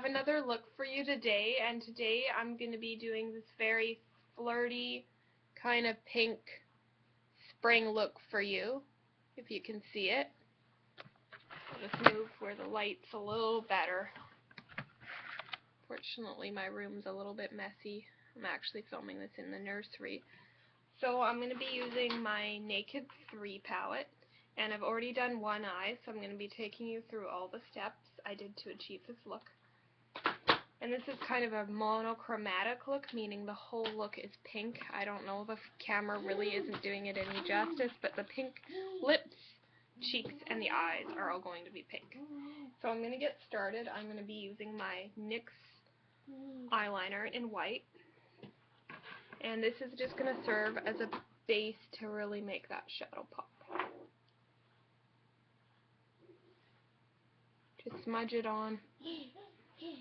I have another look for you today, and today I'm going to be doing this very flirty kind of pink spring look for you, if you can see it. I'll just move where the light's a little better. Fortunately, my room's a little bit messy. I'm actually filming this in the nursery. So I'm going to be using my Naked 3 palette, and I've already done one eye, so I'm going to be taking you through all the steps I did to achieve this look. And this is kind of a monochromatic look, meaning the whole look is pink. I don't know, the camera really isn't doing it any justice, but the pink lips, cheeks, and the eyes are all going to be pink. So I'm going to get started. I'm going to be using my NYX eyeliner in white. And this is just going to serve as a base to really make that shadow pop. Just smudge it on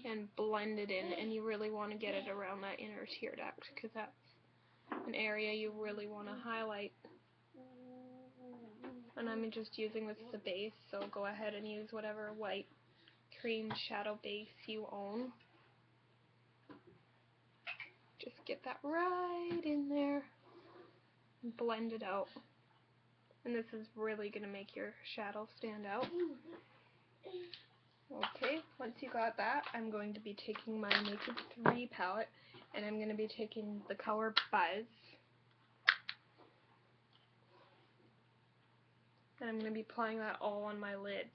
and blend it in, and you really want to get it around that inner tear duct because that's an area you really want to highlight. And I'm just using this as a base, so go ahead and use whatever white cream shadow base you own. Just get that right in there and blend it out. And this is really going to make your shadow stand out. Okay, once you got that, I'm going to be taking my Naked 3 palette, and I'm going to be taking the color Buzz. And I'm going to be applying that all on my lid.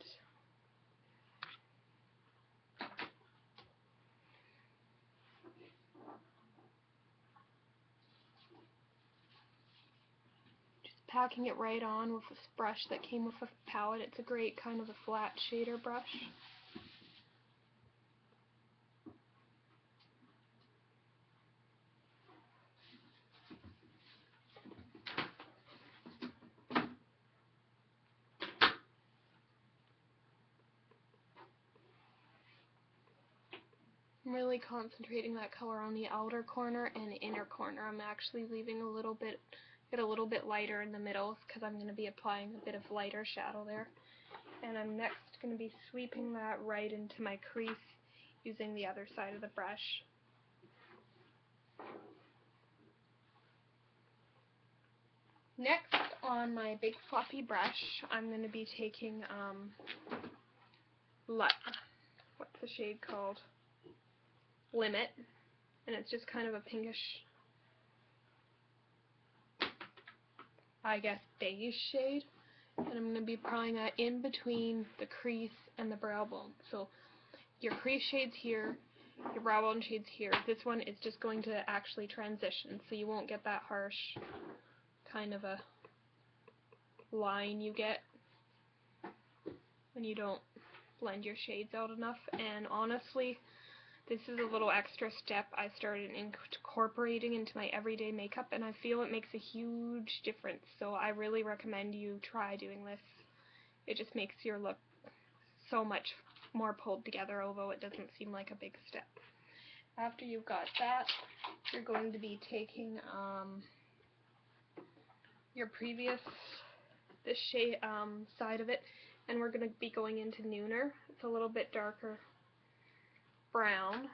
Just packing it right on with this brush that came with the palette. It's a great kind of a flat shader brush. I'm really concentrating that color on the outer corner and the inner corner. I'm actually leaving a little bit lighter in the middle because I'm going to be applying a bit of lighter shadow there. And I'm next going to be sweeping that right into my crease using the other side of the brush. Next, on my big floppy brush, I'm going to be taking what's the shade called? Limit, and it's just kind of a pinkish, I guess, beige shade, and I'm going to be applying that in between the crease and the brow bone. So your crease shade's here, your brow bone shade's here. This one is just going to actually transition, so you won't get that harsh kind of a line you get when you don't blend your shades out enough. And honestly, this is a little extra step I started incorporating into my everyday makeup, and I feel it makes a huge difference. So I really recommend you try doing this. It just makes your look so much more pulled together, although it doesn't seem like a big step. After you've got that, you're going to be taking your previous side of it, and we're going to be going into Nooner. It's a little bit darker brown.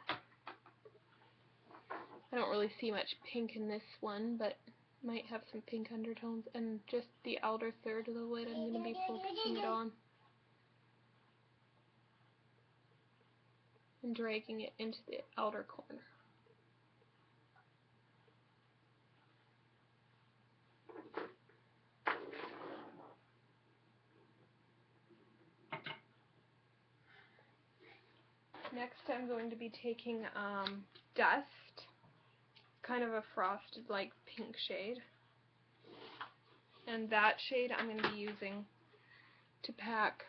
I don't really see much pink in this one, but might have some pink undertones. And just the outer third of the lid I'm going to be focusing it on and dragging it into the outer corner. Next, I'm going to be taking Dust, kind of a frosted like pink shade, and that shade I'm going to be using to pack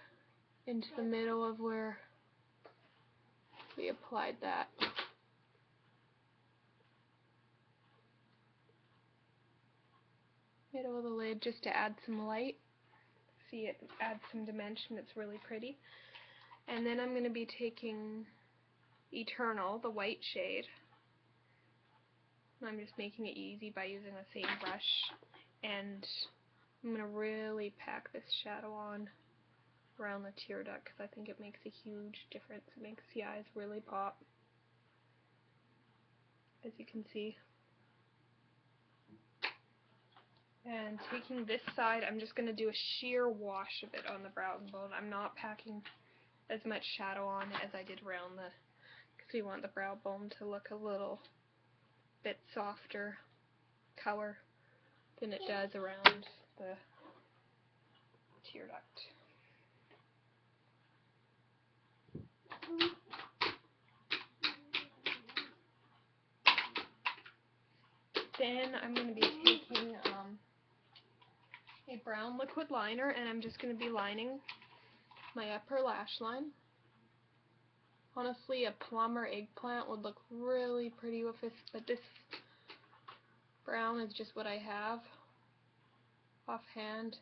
into the middle of where we applied that. Middle of the lid, just to add some light. See, it adds some dimension. It's really pretty. And then I'm going to be taking Eternal, the white shade. I'm just making it easy by using the same brush, and I'm going to really pack this shadow on around the tear duct because I think it makes a huge difference. It makes the eyes really pop, as you can see. And taking this side, I'm just going to do a sheer wash of it on the brow bone. I'm not packing as much shadow on it as I did around the, because we want the brow bone to look a little bit softer color than it does around the tear duct. Then I'm going to be taking a brown liquid liner, and I'm just going to be lining my upper lash line. Honestly, a plum or eggplant would look really pretty with this, but this brown is just what I have offhand.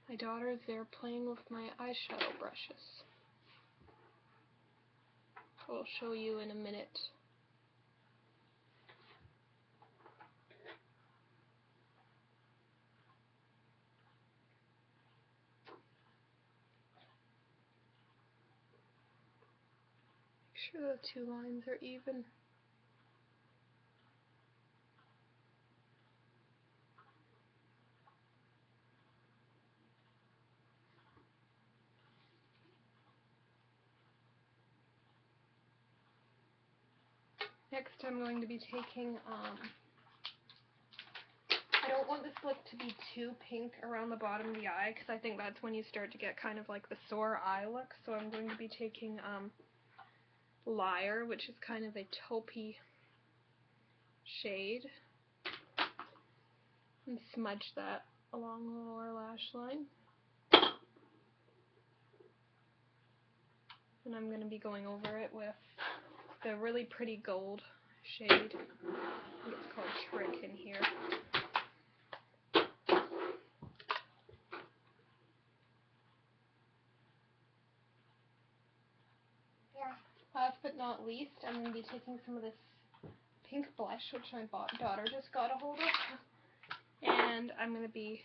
My daughter is there playing with my eyeshadow brushes. I'll show you in a minute. Make sure the two lines are even. Next I'm going to be taking, I don't want this look to be too pink around the bottom of the eye, because I think that's when you start to get kind of like the sore eye look. So I'm going to be taking Liar, which is kind of a taupey shade, and smudge that along the lower lash line. And I'm going to be going over it with the really pretty gold shade. I think it's called Trick in here. Last but not least, I'm going to be taking some of this pink blush, which my daughter just got a hold of. And I'm going to be,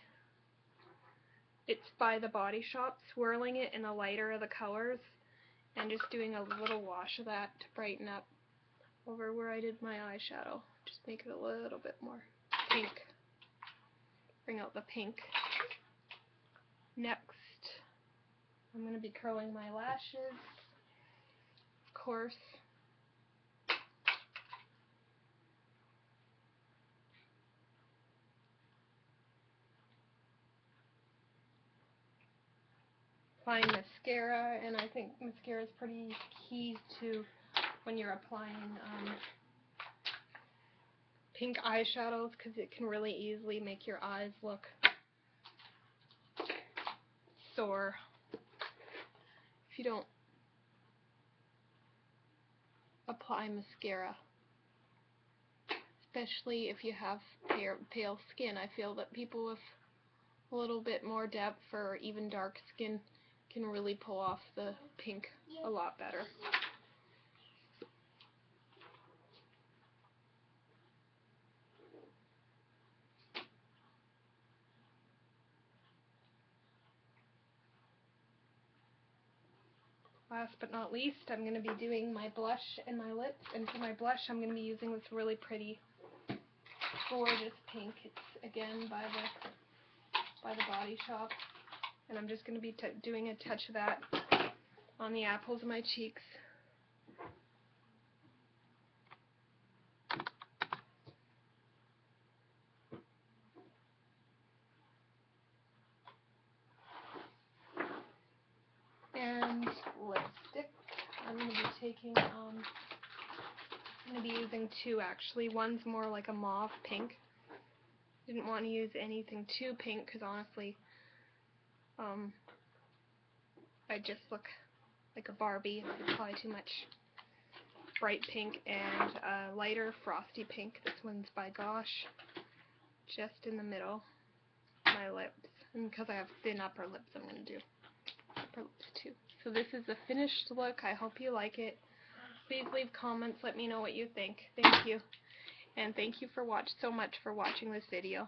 it's by The Body Shop, swirling it in the lighter of the colors and just doing a little wash of that to brighten up over where I did my eyeshadow. Just make it a little bit more pink. Bring out the pink. Next, I'm going to be curling my lashes, of course. Applying mascara, and I think mascara is pretty key to when you're applying pink eyeshadows, because it can really easily make your eyes look sore if you don't apply mascara, especially if you have pale skin. I feel that people with a little bit more depth or even dark skin can really pull off the pink a lot better. Last but not least, I'm going to be doing my blush and my lips, and for my blush I'm going to be using this really pretty, gorgeous pink. It's again by the Body Shop, and I'm just going to be doing a touch of that on the apples of my cheeks. And lipstick, I'm going to be taking, I'm going to be using two actually. One's more like a mauve pink. Didn't want to use anything too pink because honestly, I just look like a Barbie if I apply too much bright pink, and a lighter frosty pink. This one's by Gosh, just in the middle of my lips. And because I have thin upper lips, I'm going to do upper lips too. So this is the finished look. I hope you like it. Please leave comments. Let me know what you think. Thank you. And thank you so much for watching this video.